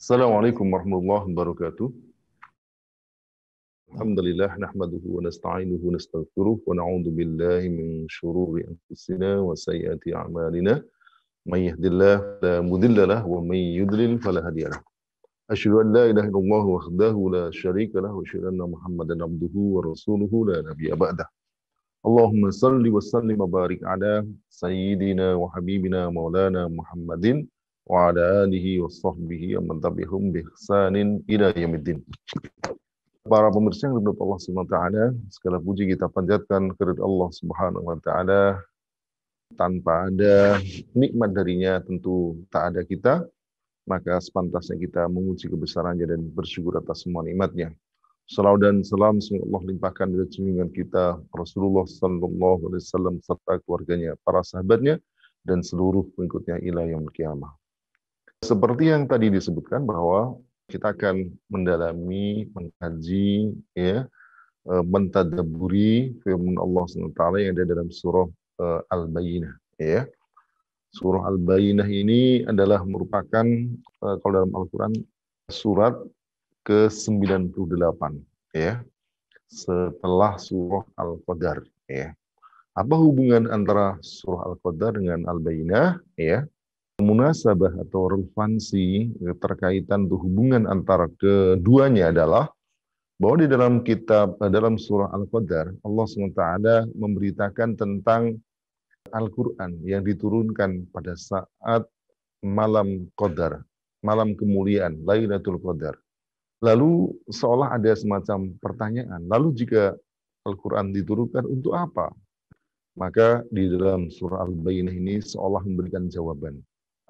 Assalamualaikum warahmatullahi wabarakatuh. Alhamdulillah nahmaduhu wa nasta'inuhu wa nastaghfiruh wa na'udzu billahi min syururi anfusina wa sayyiati a'malina. May yahdihillahu fala mudilla lahu wa may yudlil fala hadiya lahu. Asyhadu an la ilaha illallah wahdahu la syarika lahu wa asyhadu anna Muhammadan abduhu wa rasuluhu la nabiyya ba'dah. Allahumma salli wa sallim wa barik ala sayyidina wa habibina maulana Muhammadin wa ala alihi wa sahbihi wa man tabi'ahum bi ihsanin ila yaumiddin. Para pemirsa yang dirahmati Allah Subhanahu wa taala, segala puji kita panjatkan kepada Allah Subhanahu wa taala. Tanpa ada nikmat darinya tentu tak ada kita, maka sepantasnya kita memuji kebesarannya dan bersyukur atas semua nikmatnya. Salawat dan salam semoga Allah limpahkan pada junjungan kita Rasulullah sallallahu alaihi wasallam serta keluarganya, para sahabatnya dan seluruh pengikutnya ila yaumil qiyamah. Seperti yang tadi disebutkan bahwa kita akan mendalami, mengkaji, mentadabburi firman Allah SWT yang ada dalam surah Al-Bayyinah. Ya. Surah Al-Bayyinah ini adalah merupakan, kalau dalam Al-Quran, surat ke-98. Ya. Setelah surah Al-Qadar. Ya. Apa hubungan antara surah Al-Qadar dengan Al-Bayyinah? Ya. Munasabah atau relevansi terkaitan hubungan antara keduanya adalah bahwa di dalam dalam surah Al-Qadar Allah SWT memberitakan tentang Al-Quran yang diturunkan pada saat malam Qadar, malam kemuliaan, Lailatul Qadar. Lalu seolah ada semacam pertanyaan, lalu jika Al-Quran diturunkan untuk apa? Maka di dalam surah Al-Bayyinah ini seolah memberikan jawaban.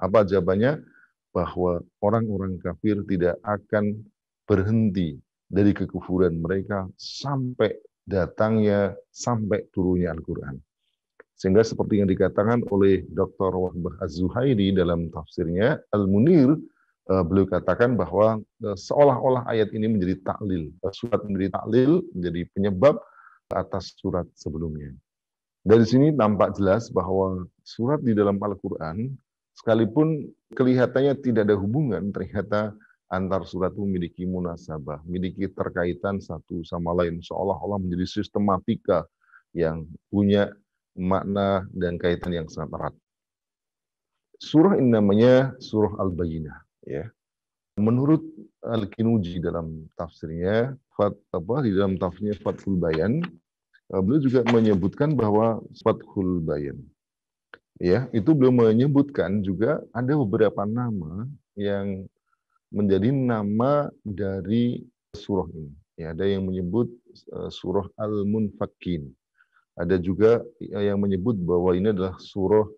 Apa jawabannya? Bahwa orang-orang kafir tidak akan berhenti dari kekufuran mereka sampai datangnya, sampai turunnya Al-Quran. Sehingga seperti yang dikatakan oleh Dr. Wahbah Az-Zuhairi dalam tafsirnya, Al-Munir, beliau katakan bahwa seolah-olah ayat ini menjadi taklil. Surat menjadi taklil, menjadi penyebab atas surat sebelumnya. Dari sini nampak jelas bahwa surat di dalam Al-Quran sekalipun kelihatannya tidak ada hubungan, ternyata antar surat itu memiliki munasabah, memiliki terkaitan satu sama lain, seolah-olah menjadi sistematika yang punya makna dan kaitan yang sangat erat. Surah ini namanya surah Al-Bayyinah. Ya. Menurut Al-Kinuji dalam tafsirnya, di dalam tafsirnya Fathul Bayan, beliau juga menyebutkan bahwa Fathul Bayan. Ya, itu belum menyebutkan juga ada beberapa nama yang menjadi nama dari surah ini. Ya, ada yang menyebut surah Al-Munfakin. Ada juga yang menyebut bahwa ini adalah surah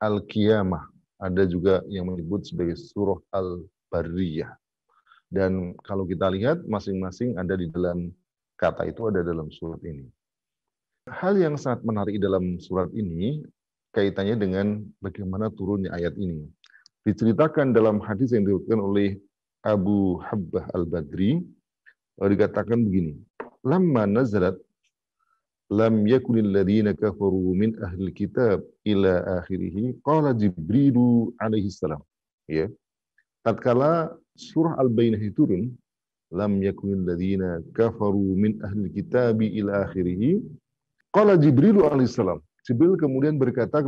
Al-Qiyamah. Ada juga yang menyebut sebagai surah Al-Barriyah. Dan kalau kita lihat masing-masing ada di dalam kata itu ada dalam surat ini. Hal yang sangat menarik dalam surat ini kaitannya dengan bagaimana turunnya ayat ini. Diceritakan dalam hadis yang diriwayatkan oleh Abu Habbah Al-Badri, dikatakan begini, "Lamma nazalat lam yakunil ladzina kafaru min ahlil kitab ila akhirih qala Jibrilu alaihi salam." Ya. Tatkala surah Al-Bayyinah turun, lam yakunil ladzina kafaru min ahlil kitab ila akhirih qala Jibrilu alaihi salam. Jibril kemudian berkata,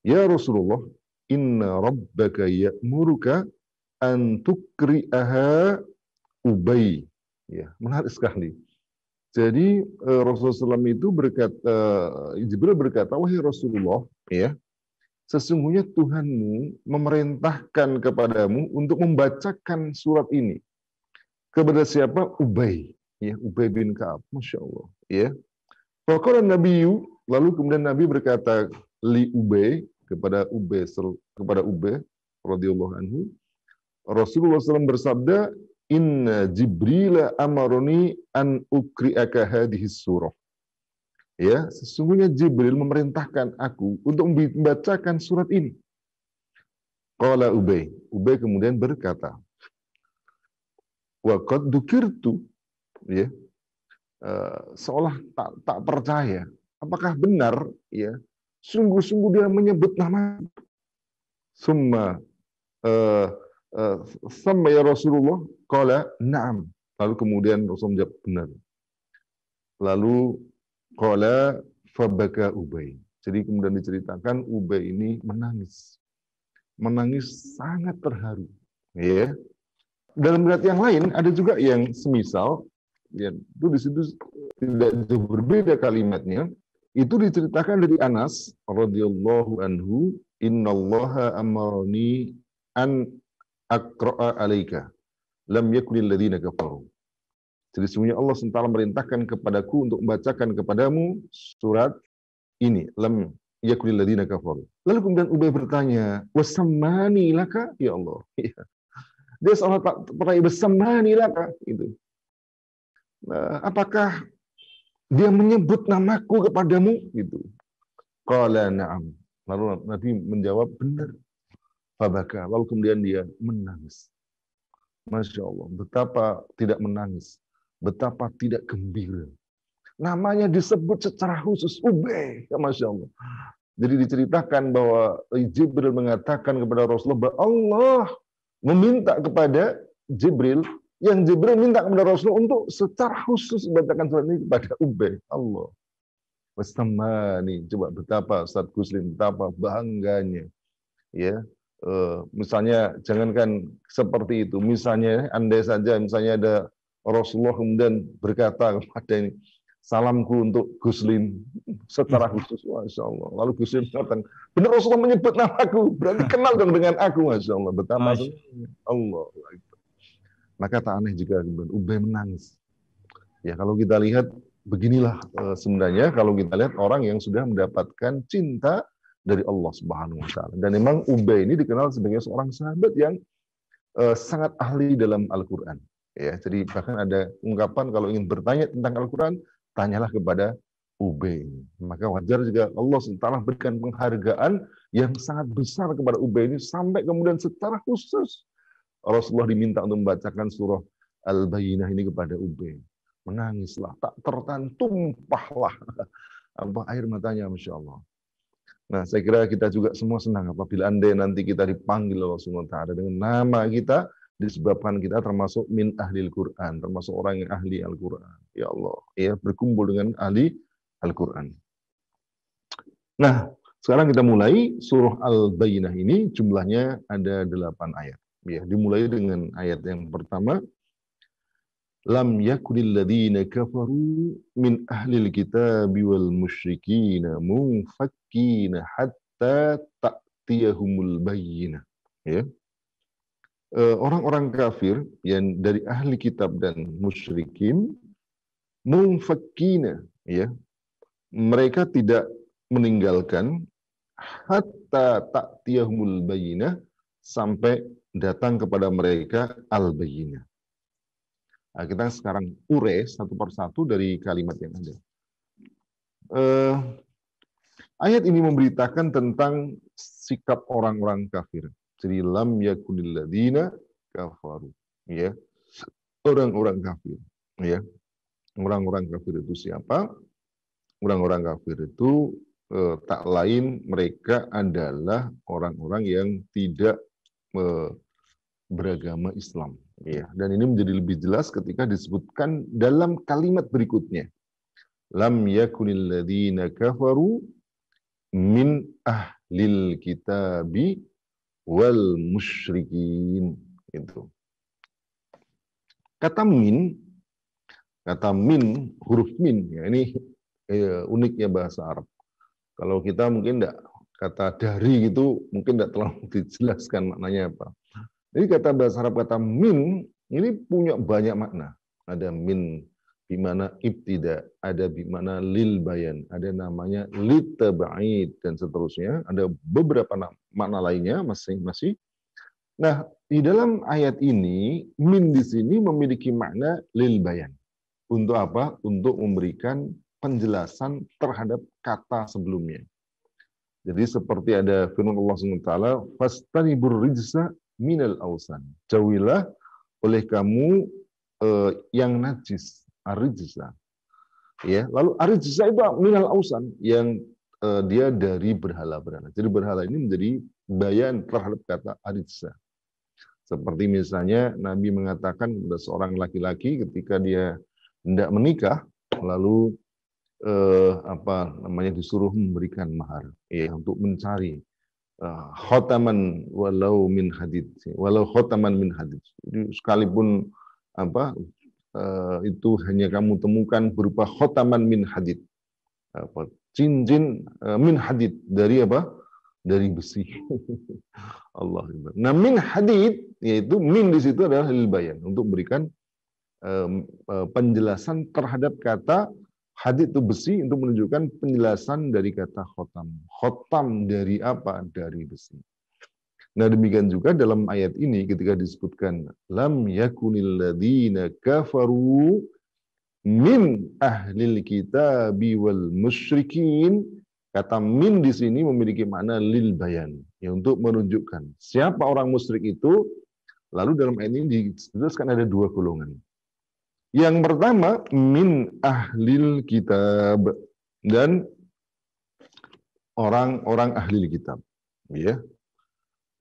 "Ya Rasulullah, inna rabbaka ya'muruka an tukri'aha Ubay." Ya, menarik sekali. Jadi Rasulullah SAW itu berkata, Jibril berkata, "Wahai Rasulullah, ya, sesungguhnya Tuhanmu memerintahkan kepadamu untuk membacakan surat ini kepada siapa? Ubay, ya, Ubay bin Ka'ab, masya Allah, ya." Faqala Nabiyu, lalu kemudian Nabi berkata li Ubay kepada Ubay radhiyallahu anhu, Rasulullah SAW bersabda, "Inna Jibril amaroni an ukri'aka hadhihi surah." Ya, sesungguhnya Jibril memerintahkan aku untuk membacakan surat ini. Qala Ubay, Ubay kemudian berkata, "Wa qad dzukirtu," ya, seolah tak percaya. Apakah benar? Ya, sungguh-sungguh dia menyebut nama. Summa eh, sama ya Rasulullah, qala na'am. Lalu kemudian Rasul menjawab benar. Lalu qala fabaka Ubay. Jadi kemudian diceritakan Ubay ini menangis. Menangis sangat terharu. Ya. Dalam riwayat yang lain ada juga yang semisal, ya, itu di situ tidak jauh berbeda kalimatnya. Itu diceritakan dari Anas radhiyallahu anhu, innallaha amarni an aqra'a alaika lam yakunil ladzina kafaru. Jadi sesungguhnya Allah SWT merintahkan kepadaku untuk membacakan kepadamu surat ini, lam yakunil ladzina kafaru. Lalu kemudian Ubay bertanya, wasammani laka, ya Allah. Dia seolah pernah bersamani laka, itu. Apakah dia menyebut namaku kepadamu, gitu. Qala na'am. Lalu Nabi menjawab benar. Fabaka. Lalu kemudian dia menangis. Masya Allah, betapa tidak menangis, betapa tidak gembira. Namanya disebut secara khusus Ubay, ya Masya Allah. Jadi diceritakan bahwa Jibril mengatakan kepada Rasulullah bahwa Allah meminta kepada Jibril, yang Jibril minta kepada Rasulullah untuk secara khusus membacakan surat ini kepada Ubay. Allah. Wastamani, coba betapa Ustaz Guslim, betapa bangganya. Ya, misalnya jangankan seperti itu, misalnya andai saja misalnya ada Rasulullah kemudian berkata kepada ini, salamku untuk Guslim secara khusus, Masya Allah. Lalu Guslim mengatakan, benar Rasulullah menyebut namaku, berarti kenal dong dengan aku, Masya Allah. Betapa Allah. Maka tak aneh jika Ubay menangis. Ya kalau kita lihat beginilah sebenarnya kalau kita lihat orang yang sudah mendapatkan cinta dari Allah Subhanahu wa taala. Dan memang Ubay ini dikenal sebagai seorang sahabat yang sangat ahli dalam Al-Qur'an. Ya, jadi bahkan ada ungkapan kalau ingin bertanya tentang Al-Qur'an, tanyalah kepada Ubay. Maka wajar juga Allah SWT berikan penghargaan yang sangat besar kepada Ubay ini sampai kemudian secara khusus Rasulullah diminta untuk membacakan surah Al-Bayyinah ini kepada Ubay. Menangislah, tak tertahan, tumpahlah apa air matanya, Masya Allah. Nah, saya kira kita juga semua senang apabila andai nanti kita dipanggil Allah Subhanahu wa taala dengan nama kita, disebabkan kita termasuk min ahlil Quran, termasuk orang yang ahli Al-Quran. Ya Allah, ya berkumpul dengan ahli Al-Quran. Nah, sekarang kita mulai surah Al-Bayyinah ini jumlahnya ada 8 ayat. Ya, dimulai dengan ayat yang pertama. Lam yakunil ladzina kafaru min ahlil kitabi wal musyrikina munfakkina hatta ta'tiyahumul bayyinah. Ya. Orang-orang kafir yang dari ahli kitab dan musyrikin munfakkina, ya. Mereka tidak meninggalkan hatta ta'tiyahumul bayyinah sampai datang kepada mereka al-bayyinah. Nah, kita sekarang urai satu persatu dari kalimat yang ada. Ayat ini memberitakan tentang sikap orang-orang kafir. Jadi lam yakunil ladzina kafaru, ya. Orang-orang kafir, ya. Orang-orang kafir itu siapa? Orang-orang kafir itu tak lain mereka adalah orang-orang yang tidak beragama Islam. Ya, dan ini menjadi lebih jelas ketika disebutkan dalam kalimat berikutnya. Lam yakunil ladzina kafaru min ahlil kitabi wal musyrikin. Itu. Kata min, huruf min, ya, ini uniknya bahasa Arab. Kalau kita mungkin enggak, kata dari gitu mungkin enggak terlalu dijelaskan maknanya apa. Jadi kata bahasa Arab kata min ini punya banyak makna. Ada min bimana ibtida, ada bimana lil bayan, ada namanya litab'id dan seterusnya. Ada beberapa makna lainnya masing-masing. Nah, di dalam ayat ini min di sini memiliki makna lil bayan. Untuk apa? Untuk memberikan penjelasan terhadap kata sebelumnya. Jadi seperti ada firman Allah SWT, fastanibur rijsa minal ausan. Jauhilah oleh kamu yang najis, arijsa. Ya, lalu arijsa itu minal ausan yang dia dari berhala-berhala. Jadi berhala ini menjadi bayan terhadap kata arijsa. Seperti misalnya Nabi mengatakan kepada seorang laki-laki ketika dia hendak menikah, lalu disuruh memberikan mahar, ya, untuk mencari khotaman walau khotaman min hadid. Jadi sekalipun itu hanya kamu temukan berupa khotaman min hadid, cincin min hadid dari apa? Dari besi. Allah. Nah, min hadid, yaitu min di situ adalah lil bayan, untuk memberikan penjelasan terhadap kata hadid itu besi, untuk menunjukkan penjelasan dari kata khotam. Khotam dari apa? Dari besi. Nah, demikian juga dalam ayat ini ketika disebutkan lam yakunil ladzina kafaru min ahlil kitabi wal musyrikin. Kata min di sini memiliki makna lil bayan, ya, untuk menunjukkan siapa orang musyrik itu. Lalu dalam ayat ini dijelaskan ada dua golongan. Yang pertama min ahlil kitab, dan orang-orang ahli kitab, ya.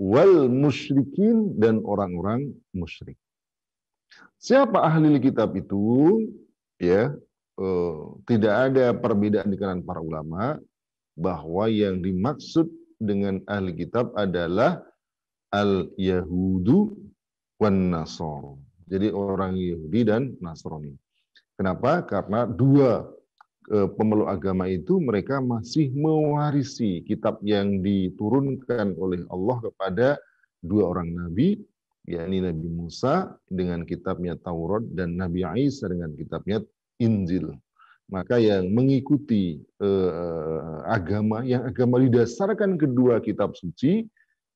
Wal musyrikin, dan orang-orang musyrik. Siapa ahli kitab itu? Ya, tidak ada perbedaan di kalangan para ulama bahwa yang dimaksud dengan ahli kitab adalah al-Yahudu wan Nasara. Jadi orang Yahudi dan Nasrani. Kenapa? Karena dua pemeluk agama itu mereka masih mewarisi kitab yang diturunkan oleh Allah kepada dua orang nabi, yakni Nabi Musa dengan kitabnya Taurat dan Nabi Isa dengan kitabnya Injil. Maka yang mengikuti agama didasarkan kedua kitab suci,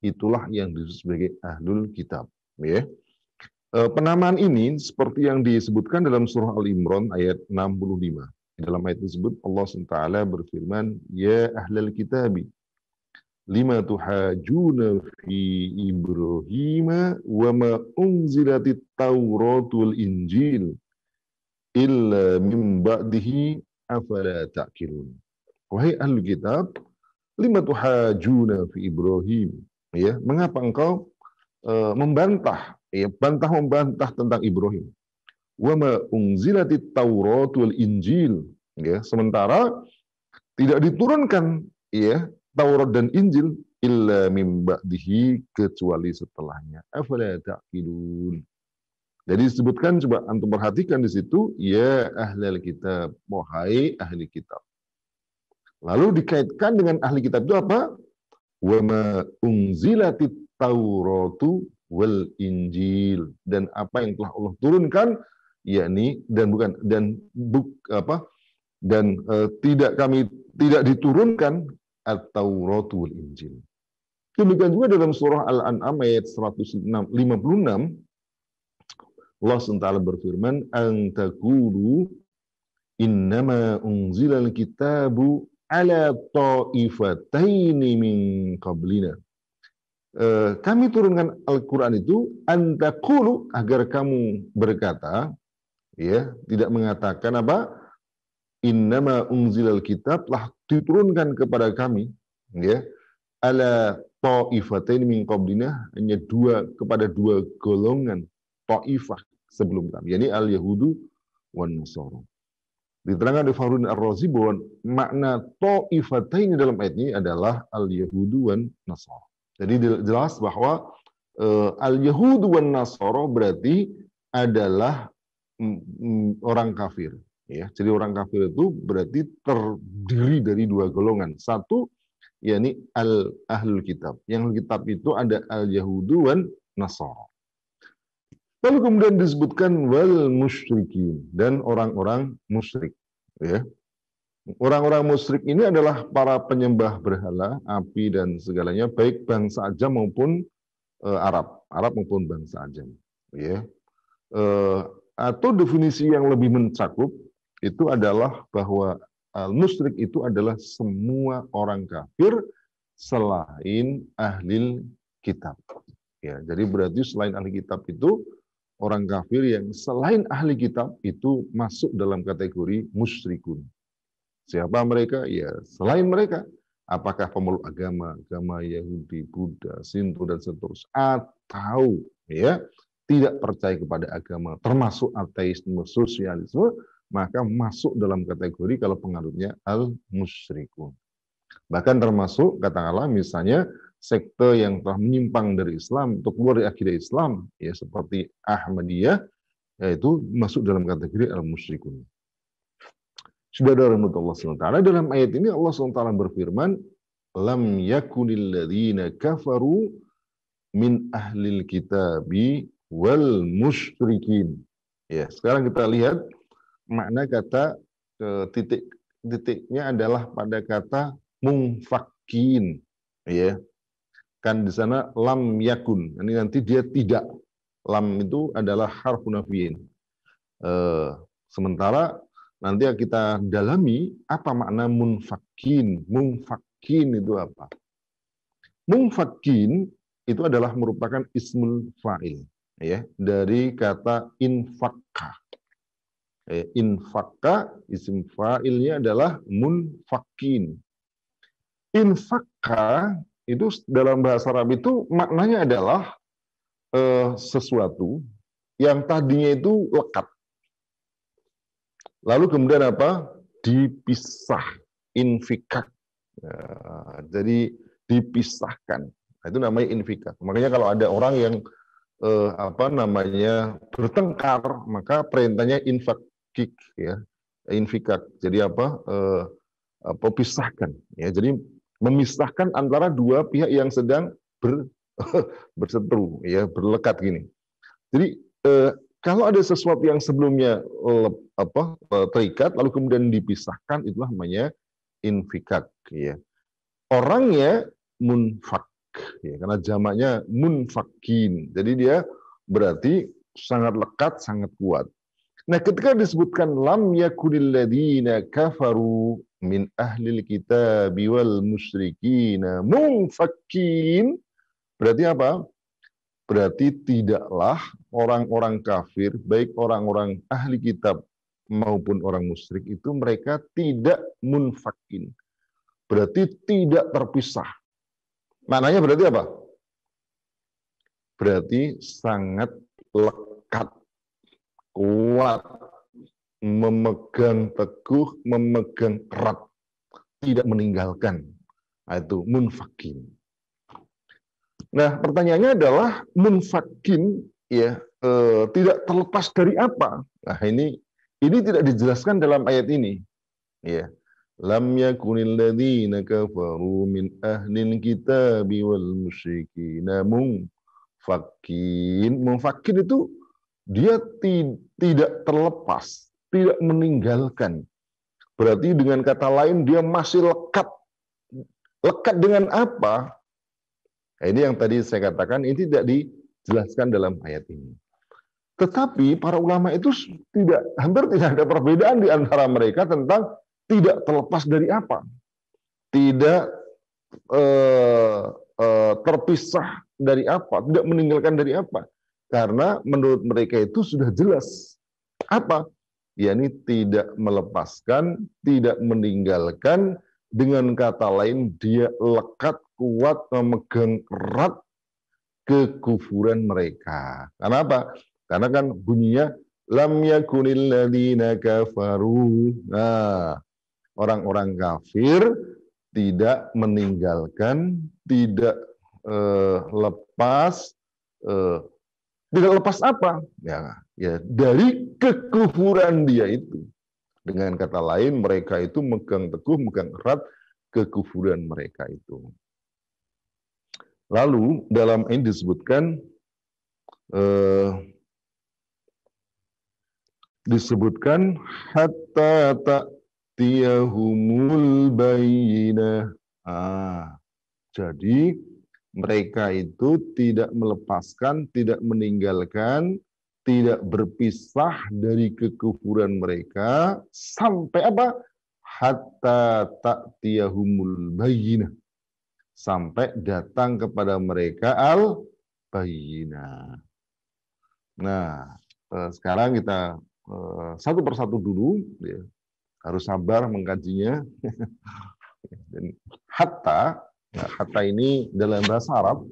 itulah yang disebut sebagai ahlul kitab. Ya. Penamaan ini seperti yang disebutkan dalam surah Al-Imran ayat 65. Dalam ayat tersebut Allah SWT berfirman, ya ahlal kitabi, lima tuhajuna fi Ibrahim wa ma unzilatit Taurat wal Injil illa min ba'dihi afala ta'qilun. Wahai ahli kitab, lima tuhajuna fi Ibrahim, ya, mengapa engkau membantah tentang Ibrahim? Wa ma unzilatit Taurat wal Injil, ya, sementara tidak diturunkan, ya, Taurat dan Injil illa min ba'dihi, kecuali setelahnya. Afala ta'qilun. Jadi disebutkan, coba antum perhatikan di situ, ya ahlal kitab, wahai ahli kitab. Lalu dikaitkan dengan ahli kitab itu apa? Wa ma unzilatit Tauratu wal Injil, dan apa yang telah Allah turunkan, yakni tidak diturunkan at-Taurat wal Injil. Demikian juga dalam surah Al-An'am ayat 156, Allah SWT berfirman, an taqulu innama unzilal kitabu ala ta'ifataini min qablina. Kami turunkan Al-Quran itu an taqulu, agar kamu berkata, ya, tidak mengatakan apa? Innama unzilal kitab, telah diturunkan kepada kami, ya, ala ta'ifataini min qablina, hanya kepada dua golongan ta'ifah sebelum kami, yakni al-Yahudu wan Nasara. Diterangkan oleh Fakhrudin Ar-Razi bahwa makna ta'ifataini dalam ayat ini adalah al-Yahudu wan Nasara. Jadi jelas bahwa al-Yahudu wan Nasara berarti adalah orang kafir. Ya, jadi orang kafir itu berarti terdiri dari dua golongan. Satu, yakni ahlul kitab. Yang kitab itu ada al-Yahudu wan Nasara. Lalu kemudian disebutkan wal musyrikin, dan orang-orang musyrik. Ya. Orang-orang musyrik ini adalah para penyembah berhala, api dan segalanya, baik bangsa Ajam maupun Arab maupun bangsa Ajam. Ya. Atau definisi yang lebih mencakup itu adalah bahwa musyrik itu adalah semua orang kafir selain ahli kitab. Ya, jadi berarti selain ahli kitab itu, orang kafir yang selain ahli kitab itu masuk dalam kategori musyrikun. Siapa mereka? Ya, selain mereka. Apakah pemeluk agama Yahudi, Buddha, Sinto, dan seterusnya, atau ya, tidak percaya kepada agama, termasuk ateisme, sosialisme, maka masuk dalam kategori kalau penganutnya al-musyrikun. Bahkan termasuk katakanlah misalnya sekte yang telah menyimpang dari Islam untuk keluar dari akidah Islam, ya seperti Ahmadiyah, yaitu masuk dalam kategori al-musyrikun. Sudah ada rahmatullah SWT. Dalam ayat ini Allah SWT berfirman, lam yakunil ladzina kafaru min ahlil kitabi wal musyrikin. Ya, sekarang kita lihat makna kata titiknya adalah pada kata mungfakin, ya. Kan di sana lam yakun. Ini nanti dia tidak. Lam itu adalah harfu nafiin. Sementara nanti kita dalami apa makna munfakin. Munfakin itu apa? Munfakin itu adalah merupakan ismul fa'il, ya, dari kata infakka. Infakka, isim fa'ilnya adalah munfakin. Infakka itu dalam bahasa Arab itu maknanya adalah sesuatu yang tadinya itu lekat. Lalu kemudian apa? Dipisah, infikak. Jadi dipisahkan. Itu namanya infikak. Makanya kalau ada orang yang bertengkar, maka perintahnya infakik, ya, infikak. Jadi pisahkan, ya. Jadi memisahkan antara dua pihak yang sedang berseteru, ya, berlekat gini. Jadi kalau ada sesuatu yang sebelumnya terikat lalu kemudian dipisahkan, itulah namanya infikak, ya. Orangnya munfak, ya, karena jamaknya munfakin. Jadi dia berarti sangat lekat, sangat kuat. Nah, ketika disebutkan lam yakunil ladzina kafaru min ahlil kitabi wal musyrikina munfakin, berarti apa? Berarti tidaklah orang-orang kafir, baik orang-orang ahli kitab maupun orang musyrik itu mereka tidak munfakin. Berarti tidak terpisah. Maknanya berarti apa? Berarti sangat lekat, kuat, memegang teguh, memegang erat, tidak meninggalkan. Nah, itu munfakin. Nah, pertanyaannya adalah munfakin, ya, tidak terlepas dari apa? Nah, ini tidak dijelaskan dalam ayat ini, ya. Lam yakunil ladzina kafaru min ahlil kitabi wal musyrikina munfakin. Munfakin itu dia tidak terlepas, tidak meninggalkan. Berarti dengan kata lain dia masih lekat. Lekat dengan apa? Nah, ini yang tadi saya katakan, ini tidak dijelaskan dalam ayat ini. Tetapi para ulama itu hampir tidak ada perbedaan di antara mereka tentang tidak terlepas dari apa, tidak terpisah dari apa, tidak meninggalkan dari apa. Karena menurut mereka itu sudah jelas apa, yakni tidak melepaskan, tidak meninggalkan. Dengan kata lain dia lekat, kuat, memegang erat kekufuran mereka. Karena apa? Karena kan bunyinya lam yakunil ladzina kafaru. Nah, orang-orang kafir tidak meninggalkan, tidak lepas, tidak lepas apa? Ya dari kekufuran dia itu. Dengan kata lain, mereka itu megang teguh, megang erat kekufuran mereka itu. Lalu dalam ini disebutkan hatta ta'tiyahumul bayyinah. Jadi mereka itu tidak melepaskan, tidak meninggalkan, tidak berpisah dari kekufuran mereka sampai apa? Hatta ta'tiyahumul bayyinah. Sampai datang kepada mereka al-bayyinah. Nah, sekarang kita satu persatu dulu, ya. Harus sabar mengkajinya. Dan hatta ini dalam bahasa Arab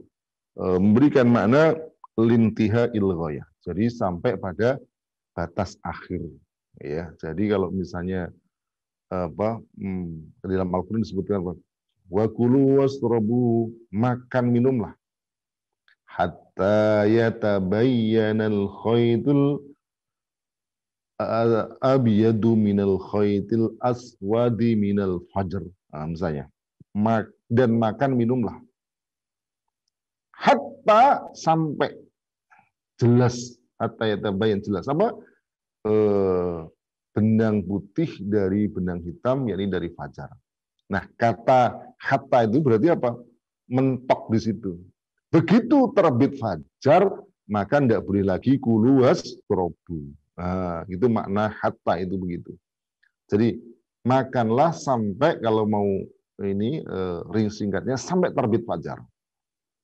memberikan makna lintiha ilghaya. Jadi sampai pada batas akhir. Ya, jadi kalau misalnya di dalam Al-Quran disebutkan apa? Wa kulu wasrabu, makan minumlah hatta yatabayyana al-khaytul abyadu minal khaytil aswadi minal fajr. Misalnya, dan makan minumlah hatta sampai jelas, hatta yatabayyan jelas apa? Benang putih dari benang hitam, yakni dari fajar. Nah, kata hatta itu berarti apa? Mentok di situ. Begitu terbit fajar, maka tidak boleh lagi kulu wasrobu. Nah, itu makna hatta itu begitu. Jadi makanlah sampai, kalau mau ini ring singkatnya, sampai terbit fajar.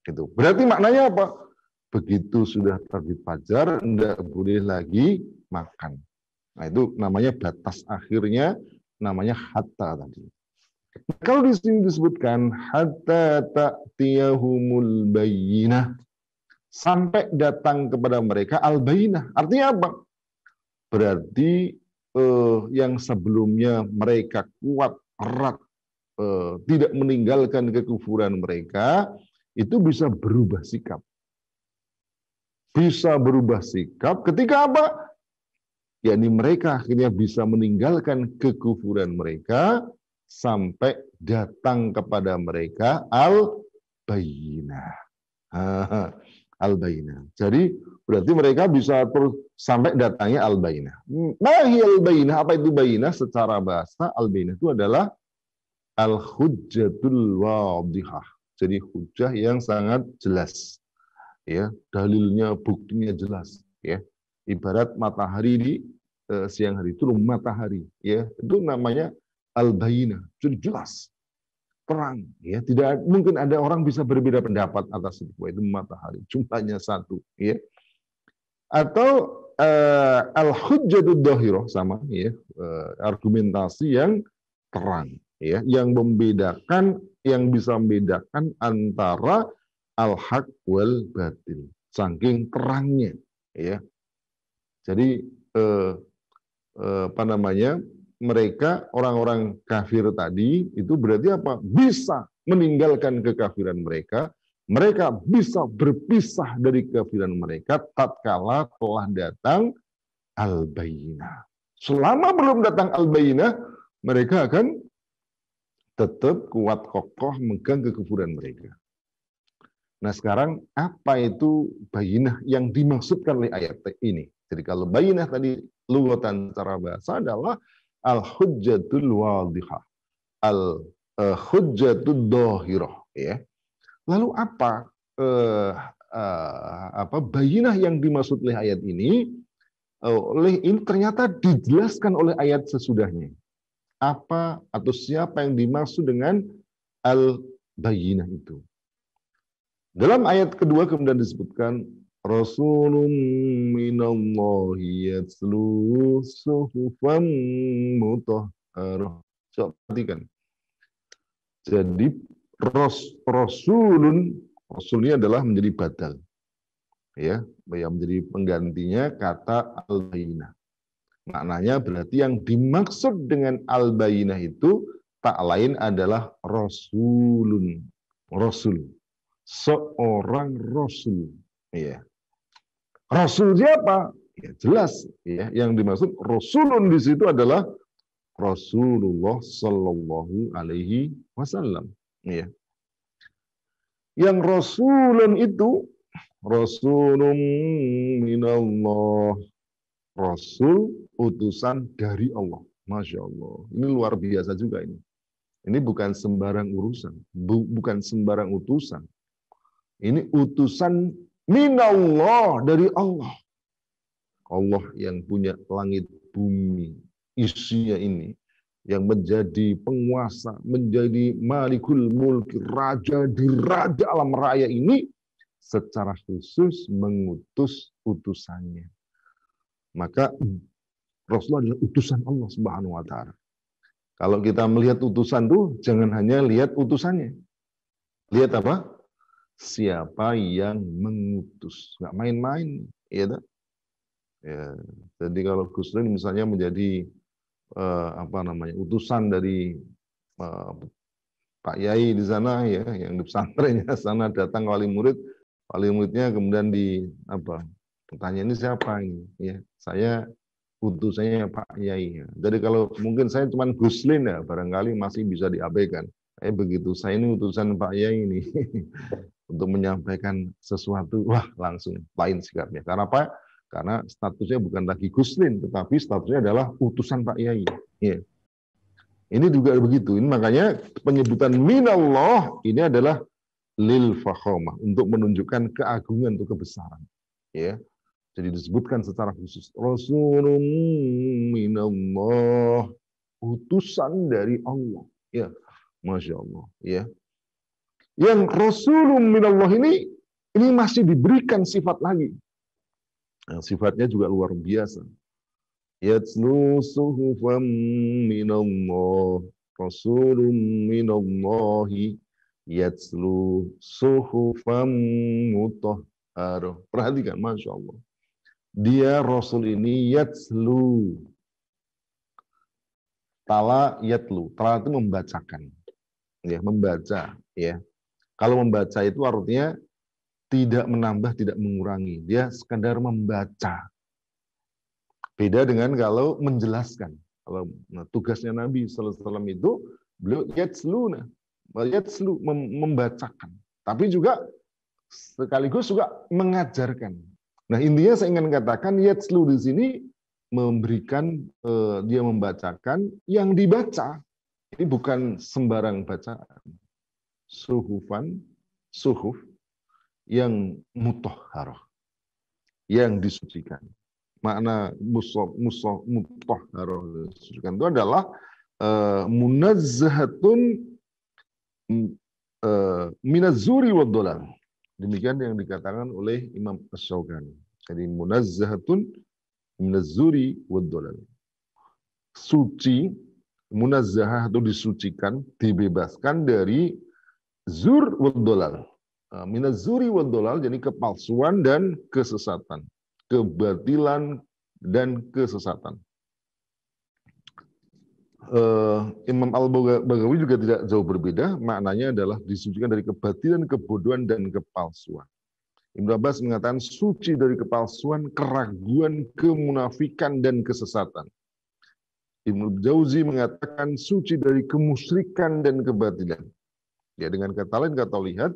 Gitu. Berarti maknanya apa? Begitu sudah terbit fajar, tidak boleh lagi makan. Nah, itu namanya batas akhirnya, namanya hatta tadi. Kalau di sini disebutkan hatta ta'tiyahumul bayyinah, sampai datang kepada mereka al-bayyinah. Artinya apa? Berarti yang sebelumnya mereka kuat, erat, tidak meninggalkan kekufuran mereka, itu bisa berubah sikap. Bisa berubah sikap ketika apa? Yakni mereka akhirnya bisa meninggalkan kekufuran mereka sampai datang kepada mereka al-bayyinah. Al-bayyinah. Jadi berarti mereka bisa terus sampai datangnya al-bayyinah. Mahiyal bayyinah, apa itu bayyinah? Secara bahasa al-bayyinah itu adalah al-hujjatul wadihah. Jadi hujjah yang sangat jelas. Ya, dalilnya, buktinya jelas, ya. Ibarat matahari di siang hari itu matahari, ya. Itu namanya al-bayyinah. Jadi jelas, terang, ya. Tidak mungkin ada orang bisa berbeda pendapat atas itu. Itu matahari, jumlahnya satu, ya. Atau al-hujjatud dhahirah, sama, ya. Argumentasi yang terang, ya, yang membedakan, yang bisa membedakan antara al-haq wal batil, saking terangnya, ya. Jadi apa namanya, mereka orang-orang kafir tadi itu berarti apa? Bisa meninggalkan kekafiran mereka, mereka bisa berpisah dari kekafiran mereka tatkala telah datang al-bayyinah. Selama belum datang al-bayyinah, mereka akan tetap kuat kokoh megang kekufuran mereka. Nah, sekarang apa itu bayyinah yang dimaksudkan oleh ayat ini? Jadi kalau bayyinah tadi lughatan secara bahasa adalah al-hujjatul wadihah, al-hujjatud dhahirah, ya. Lalu apa bayyinah yang dimaksud oleh ayat ini? Oleh ini ternyata dijelaskan oleh ayat sesudahnya. Apa atau siapa yang dimaksud dengan al-bayyinah itu? Dalam ayat kedua kemudian disebutkan Rasulun minallahi yatlu suhufan mutahharah. Coba perhatikan. Jadi rasulnya adalah menjadi badal. Ya, yang menjadi penggantinya kata al-bayyinah. Maknanya berarti yang dimaksud dengan al-bayyinah itu tak lain adalah rasulun. Rasul. Seorang rasul, ya. Rasul siapa? Ya, jelas, ya. Yang dimaksud rasulun di situ adalah Rasulullah Sallallahu Alaihi Wasallam, ya. Yang rasulun itu rasulun minallah, rasul utusan dari Allah. Masya Allah, ini luar biasa juga ini. Ini bukan sembarang urusan, bukan sembarang utusan. Ini utusan minallah, dari Allah. Allah yang punya langit bumi, isinya ini. Yang menjadi penguasa, menjadi malikul mulki, raja di raja alam raya ini, secara khusus mengutus utusannya. Maka Rasulullah adalah utusan Allah Subhanahu wa Ta'ala. Kalau kita melihat utusan tuh, jangan hanya lihat utusannya. Lihat apa? siapa yang mengutus. Nggak main-main, ya, tak? Ya. Jadi kalau Gusrin misalnya menjadi apa namanya, utusan dari eh, Pak Yai di sana, ya, yang di pesantrennya sana, datang wali muridnya kemudian di apa, bertanya, ini siapa ini? Ya, saya utusannya Pak Yai. Jadi kalau mungkin saya cuma Guslin, ya barangkali masih bisa diabaikan. Begitu saya ini utusan Pak Yai ini untuk menyampaikan sesuatu, wah langsung lain sikapnya. Karena apa? Karena statusnya bukan lagi Guslin, tetapi statusnya adalah utusan Pak Yai. Ya. Ini juga begitu. Ini makanya penyebutan minallah ini adalah lil fakhomah, untuk menunjukkan keagungan atau kebesaran. Ya. Jadi disebutkan secara khusus Rasulun minallah, utusan dari Allah. Ya, masya Allah. Ya, yang Rasulun minallah ini masih diberikan sifat lagi. Nah, sifatnya juga luar biasa. Yatslu suhufan minallah, Rasulun minallahi, yatslu suhufan mutahharah. Perhatikan, masya Allah. Dia Rasul ini yatslu. Tala yatlu. Tala itu membacakan. Ya, membaca. Ya. Kalau membaca itu artinya tidak menambah, tidak mengurangi. Dia sekadar membaca. Beda dengan kalau menjelaskan. Kalau tugasnya Nabi SAW itu, beliau yatslu. Yatslu, membacakan. Tapi juga sekaligus juga mengajarkan. Nah, intinya saya ingin katakan yatslu di sini memberikan, dia membacakan yang dibaca. Ini bukan sembarang bacaan. Suhufan, suhuf yang mutahharah, yang disucikan. Makna mutahharah, disucikan itu adalah munazzahatun minaz-zuri wad-dhalal. Demikian yang dikatakan oleh Imam Asy-Syaukani. Jadi munazzahatun minaz-zuri wad-dhalal. Suci, munazzahah itu disucikan, dibebaskan dari zur wad-dhalal. Minaz-zuri wad-dhalal, jadi kepalsuan dan kesesatan, kebatilan dan kesesatan. Imam Al-Baghawi juga tidak jauh berbeda, maknanya adalah disucikan dari kebatilan, kebodohan, dan kepalsuan. Ibnu Abbas mengatakan suci dari kepalsuan, keraguan, kemunafikan, dan kesesatan. Ibnu Jauzi mengatakan suci dari kemusyrikan dan kebatilan. Ya, dengan kata lain, kata lihat,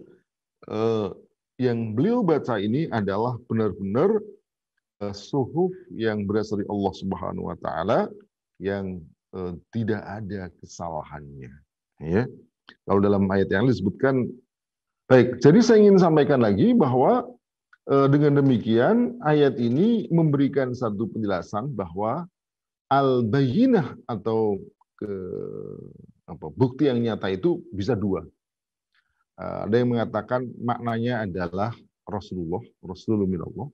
yang beliau baca ini adalah benar-benar suhuf yang berasal dari Allah Subhanahu wa taala, yang tidak ada kesalahannya. Ya. Kalau dalam ayat yang disebutkan, baik. Jadi saya ingin sampaikan lagi bahwa dengan demikian ayat ini memberikan satu penjelasan bahwa al-bayyinah atau bukti yang nyata itu bisa dua. Ada yang mengatakan maknanya adalah Rasulullah, Rasulullah minallah.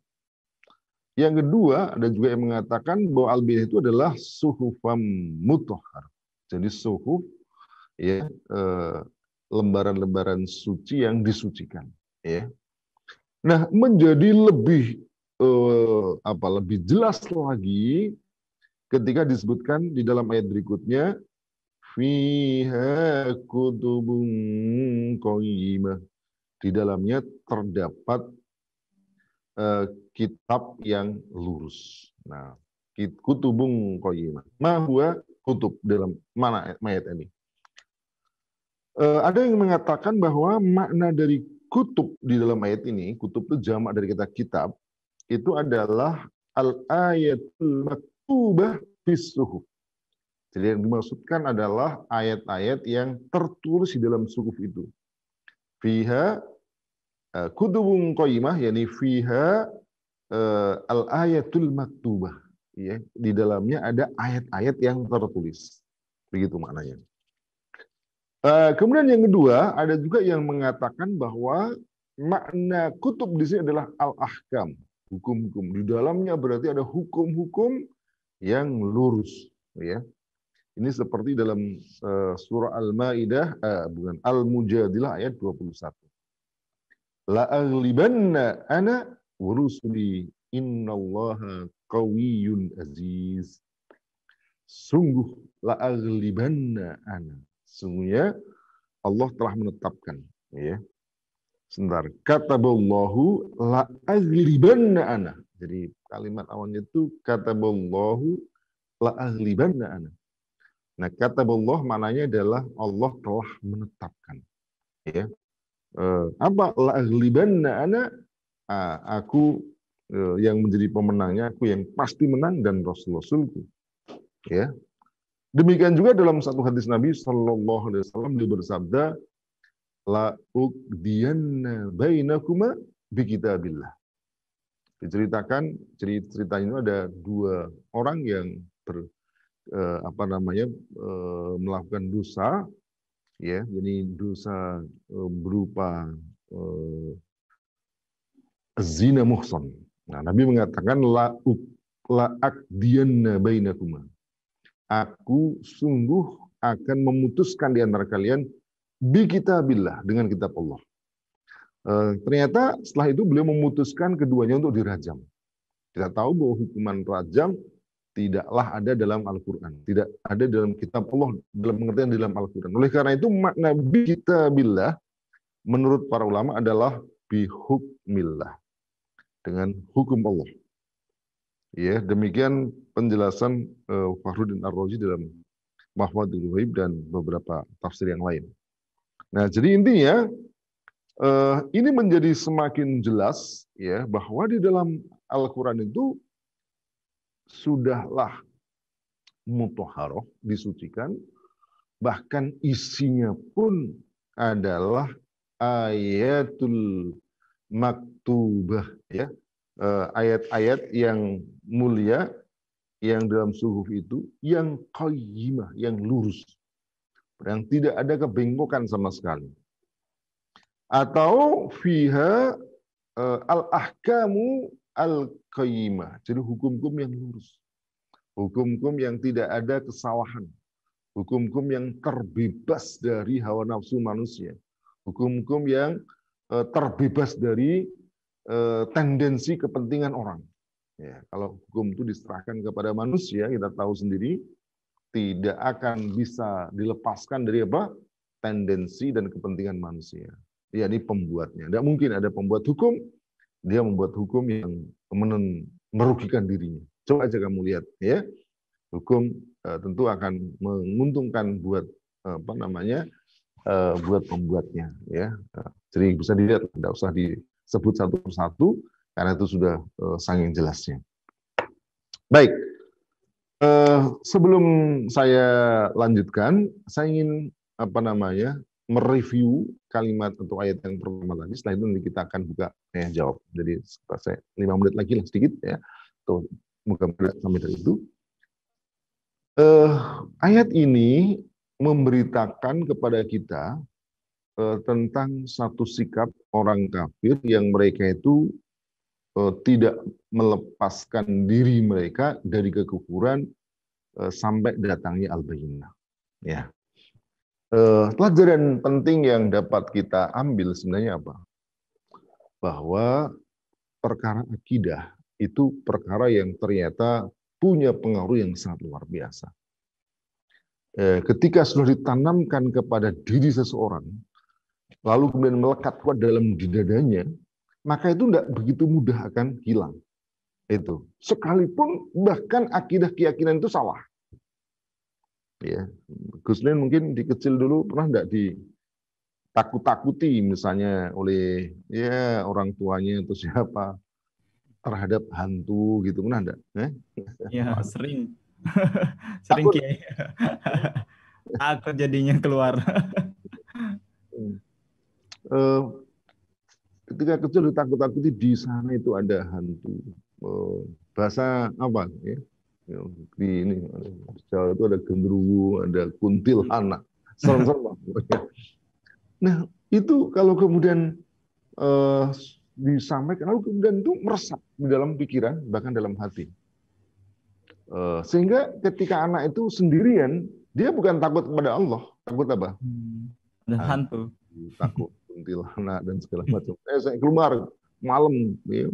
Yang kedua, ada juga yang mengatakan bahwa al-bayyinah itu adalah suhufam mutahhar. Jadi suhuf, ya, lembaran-lembaran suci yang disucikan. Ya. Nah, menjadi lebih lebih jelas lagi ketika disebutkan di dalam ayat berikutnya, fiha kutubun qayyimah. Di dalamnya terdapat kitab yang lurus. Nah, kutubun qayyimah. Ma huwa kutub, dalam mana ayat ini? Ada yang mengatakan bahwa makna dari kutub di dalam ayat ini, kutub itu jamak dari kata kitab, itu adalah al-ayatul maktubah fis suhuf. Jadi yang dimaksudkan adalah ayat-ayat yang tertulis di dalam suhuf itu. Fiha kutubun qayyimah, yakni fiha al-ayatul maktubah. Ya, di dalamnya ada ayat-ayat yang tertulis. Begitu maknanya. Kemudian yang kedua, ada juga yang mengatakan bahwa makna kutub di sini adalah al-ahkam, hukum-hukum. Di dalamnya berarti ada hukum-hukum yang lurus. Ya. Ini seperti dalam surah Al-Maidah, bukan Al-Mujadilah ayat 21. La aghlibanna ana wa rusuli innallaha qawiyyun aziz. Sungguh la aghlibanna ana. Sungguhnya Allah telah menetapkan, ya. Sebentar. Kataballahu la aghlibanna ana. Jadi kalimat awalnya itu kataballahu la aghlibanna ana. Nah, kataballah maknanya adalah Allah telah menetapkan, ya. Apa la aghlibanna ana? Aku yang menjadi pemenangnya, aku yang pasti menang dan Rasul-Rasulku, ya. Demikian juga dalam satu hadis Nabi Shallallahu Alaihi Wasallam dia bersabda, la uqdiyanna bainakuma bi kitabillah. Diceritakan ceritanya ada dua orang yang melakukan dosa, ya. Jadi dosa berupa zina muhsan. Nah, Nabi mengatakan la aqdiyanna bainakuma. Aku sungguh akan memutuskan di antara kalian bi kitabillah, dengan kitab Allah. Ternyata setelah itu beliau memutuskan keduanya untuk dirajam. Kita tahu bahwa hukuman rajam tidaklah ada dalam Al-Quran, tidak ada dalam kitab Allah dalam pengertian dalam Al-Quran. Oleh karena itu makna bi kitabillah menurut para ulama adalah bi hukmillah, dengan hukum Allah. Ya, demikian penjelasan Fakhruddin Ar-Razi dalam Mahfudul Ghaib dan beberapa tafsir yang lain. Nah, jadi intinya ini menjadi semakin jelas, ya, bahwa di dalam Al-Quran itu sudahlah mutahharoh, disucikan, bahkan isinya pun adalah ayatul maktubah, ya. Ayat-ayat yang mulia yang dalam suhuf itu yang qayyimah, yang lurus, yang tidak ada kebengkokan sama sekali. Atau fiha al-ahkamu al-qayyimah, jadi hukum-hukum yang lurus, hukum-hukum yang tidak ada kesalahan, hukum-hukum yang terbebas dari hawa nafsu manusia, hukum-hukum yang terbebas dari tendensi kepentingan orang. Ya, kalau hukum itu diserahkan kepada manusia, kita tahu sendiri tidak akan bisa dilepaskan dari apa? Tendensi dan kepentingan manusia. Yakni pembuatnya. Tidak mungkin ada pembuat hukum, dia membuat hukum yang merugikan dirinya. Coba aja kamu lihat, ya. Hukum tentu akan menguntungkan buat buat pembuatnya, ya. Jadi bisa dilihat, tidak usah disebut satu persatu karena itu sudah saking jelasnya. Baik, sebelum saya lanjutkan, saya ingin mereview kalimat atau ayat yang pertama tadi. Setelah itu nanti kita akan buka jawab. Jadi saya 5 menit lagi lah sedikit, ya. Tuh, mudah-mudahan sampai dari itu. Ayat ini memberitakan kepada kita tentang satu sikap orang kafir yang mereka itu tidak melepaskan diri mereka dari kekufuran sampai datangnya al-bayyinah. Ya. Pelajaran penting yang dapat kita ambil sebenarnya apa? Bahwa perkara akidah itu perkara yang ternyata punya pengaruh yang sangat luar biasa. Ketika sudah ditanamkan kepada diri seseorang, lalu kemudian melekat kuat dalam dadanya, maka itu tidak begitu mudah akan hilang. Itu sekalipun bahkan akidah keyakinan itu salah. Ya, Gus Lin mungkin di kecil dulu pernah enggak ditakut-takuti misalnya oleh orang tuanya atau siapa terhadap hantu gitu, pernah enggak? Ya, sering. Sering Kiai. Takut jadinya keluar. Ketika kecil ditakut-takuti di sana itu ada hantu. Bahasa apa ya? Di ini Jawa itu ada genderuwo, ada kuntilanak, serem-serem. Nah, itu kalau kemudian disampaikan, lalu kemudian itu meresap di dalam pikiran, bahkan dalam hati. Sehingga ketika anak itu sendirian, dia bukan takut kepada Allah, takut apa? Ada hantu. Takut kuntilanak dan segala macam. Saya keluar malam, ya,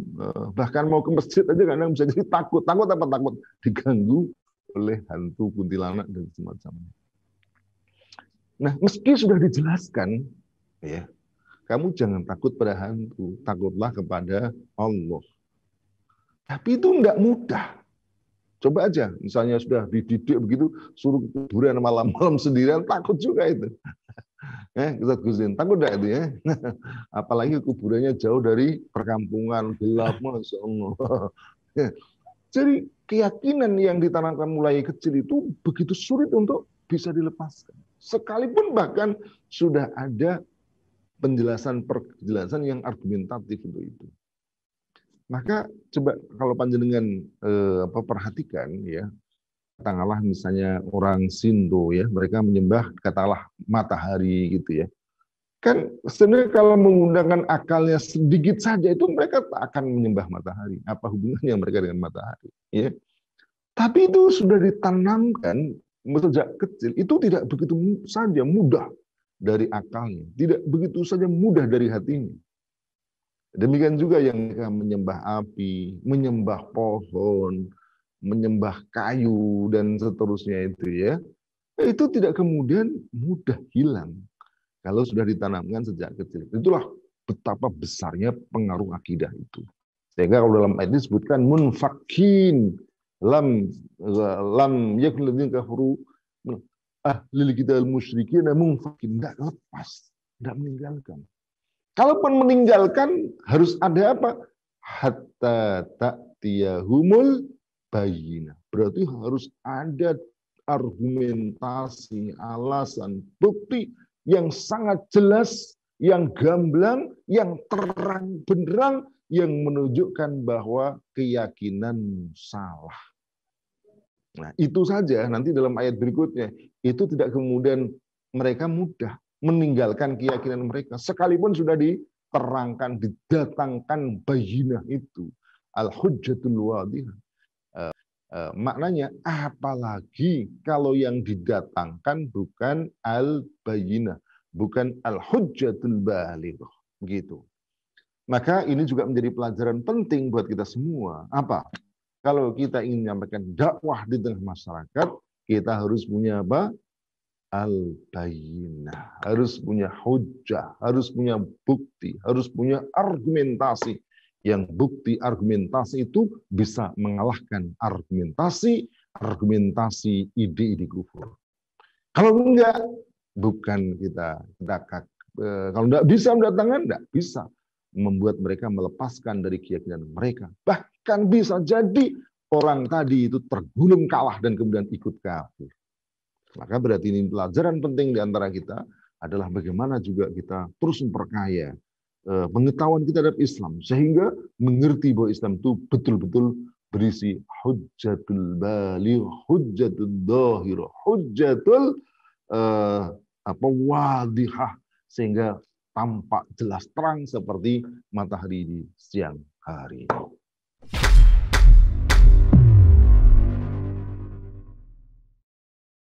bahkan mau ke masjid aja kadang bisa jadi takut. Takut apa? Takut diganggu oleh hantu kuntilanak dan semacamnya. Nah, meski sudah dijelaskan, ya, kamu jangan takut pada hantu, takutlah kepada Allah. Tapi itu enggak mudah. Coba aja, misalnya sudah dididik begitu, suruh kuburan malam-malam sendirian, takut juga itu. Ustaz Gusin, takut enggak itu ya? Apalagi kuburannya jauh dari perkampungan, gelap, Masya Allah. Jadi keyakinan yang ditanamkan mulai kecil itu begitu sulit untuk bisa dilepaskan. Sekalipun bahkan sudah ada penjelasan yang argumentatif untuk itu. Maka coba kalau panjenengan perhatikan ya, katakanlah misalnya orang Sinto ya, mereka menyembah katakanlah matahari gitu ya. Kan sebenarnya kalau menggunakan akalnya sedikit saja itu mereka tak akan menyembah matahari. Apa hubungannya mereka dengan matahari? Ya. Tapi itu sudah ditanamkan sejak kecil. Itu tidak begitu saja mudah dari akalnya, tidak begitu saja mudah dari hatinya. Demikian juga yang menyembah api, menyembah pohon, menyembah kayu, dan seterusnya itu ya. Itu tidak kemudian mudah hilang kalau sudah ditanamkan sejak kecil. Itulah betapa besarnya pengaruh akidah itu. Sehingga kalau dalam ayat ini disebutkan munfakin lam yakun ladzina kafaru ahlil kitab musyrikin munfakin, tidak lepas, tidak meninggalkan. Kalaupun meninggalkan harus ada apa? Hatta ta'tiyahumul bayyinah. Berarti harus ada argumentasi, alasan, bukti yang sangat jelas, yang gamblang, yang terang benderang, yang menunjukkan bahwa keyakinan salah. Nah, itu saja nanti dalam ayat berikutnya. Itu tidak kemudian mereka mudah meninggalkan keyakinan mereka, sekalipun sudah diterangkan, didatangkan bayinah itu, al-hujjatul wadihah. Maknanya, apalagi kalau yang didatangkan bukan al-bayinah, bukan al-hujjatul balighah, begitu. Maka ini juga menjadi pelajaran penting buat kita semua. Apa? Kalau kita ingin menyampaikan dakwah di tengah masyarakat, kita harus punya apa? Al-bayinah, harus punya hujjah, harus punya bukti, harus punya argumentasi. Yang bukti argumentasi itu bisa mengalahkan argumentasi ide-ide kufur. Kalau enggak, bukan kita kalau enggak bisa mendatangkan, enggak bisa membuat mereka melepaskan dari keyakinan mereka. Bahkan bisa jadi orang tadi itu tergulung kalah dan kemudian ikut kafir. Maka berarti ini pelajaran penting di antara kita adalah bagaimana juga kita terus memperkaya pengetahuan kita terhadap Islam, sehingga mengerti bahwa Islam itu betul-betul berisi hujjatul baligh, hujjatul dhahir, hujjatul wadihah, sehingga tampak jelas terang seperti matahari di siang hari.